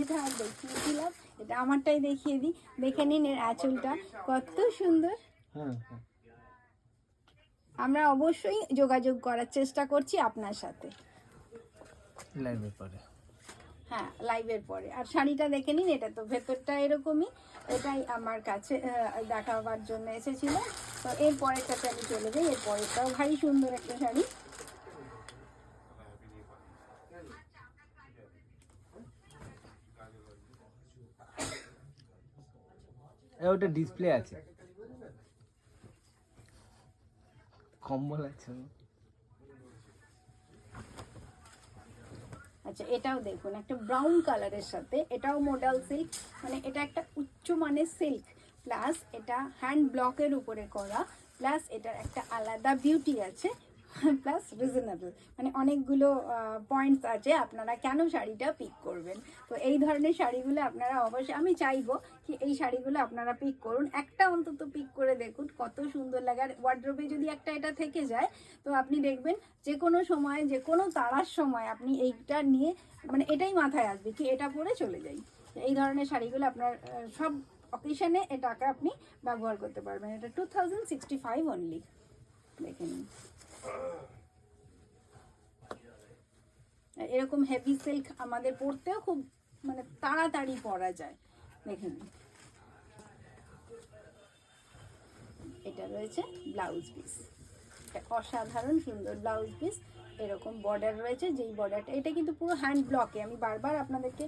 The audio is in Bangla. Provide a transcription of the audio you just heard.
এটা আর দেখিয়েছিলাম, এটা আমারটাই দেখিয়ে দিই। দেখে নিন এর আঁচলটা কত সুন্দর। আমরা অবশ্যই যোগাযোগ করার চেষ্টা করছি আপনার সাথে লাইভের পরে। হ্যাঁ, লাইভের পরে। আর শাড়িটা দেখে নিন, এটা তো ভেতরটা এরকমই, এটাই আমার কাছে দেখাবার জন্য এসেছিল। তো এর পরেরটাতে আমি চলে যাই। এর পরেরটাও ভারী সুন্দর একটা শাড়ি। ওটা ডিসপ্লে আছে, কম্বল আছে। আচ্ছা, এটাও দেখুন একটা ব্রাউন কালারের সাথে, এটাও মডেল সিল্ক, মানে এটা একটা উচ্চ মানের সিল্ক, প্লাস এটা হ্যান্ড ব্লকের উপরে করা, প্লাস এটার একটা আলাদা বিউটি আছে, প্লাস রিজনেবল, মানে অনেকগুলো পয়েন্টস আছে আপনারা কেন শাড়িটা পিক করবেন। তো এই ধরনের শাড়িগুলো আপনারা অবশ্যই, আমি চাইবো কি এই শাড়িগুলো আপনারা পিক করুন, একটা অন্তত পিক করে দেখুন কত সুন্দর লাগে। আর ওয়ার্ড্রোবে যদি একটা এটা থেকে যায় তো আপনি দেখবেন যে কোনো সময়, যে কোনো তাড়ার সময় আপনি এইটা নিয়ে, মানে এটাই মাথায় আসবে কি এটা পরে চলে যাই। এই ধরনের শাড়িগুলো আপনার সব অকেশনে এটাকে আপনি ব্যবহার করতে পারবেন। এটা 2065 অনলি, দেখে নিন। এরকম হেভি সিল্ক আমাদের পরতেও খুব মানে তাড়াতাড়ি পরা যায়, দেখে নিন। এটা রয়েছে ব্লাউজ পিস, এটা অসাধারণ সুন্দর ব্লাউজ পিস, এরকম বর্ডার রয়েছে, যেই বর্ডারটা, এটা কিন্তু পুরো হ্যান্ড ব্লকে, আমি বারবার আপনাদেরকে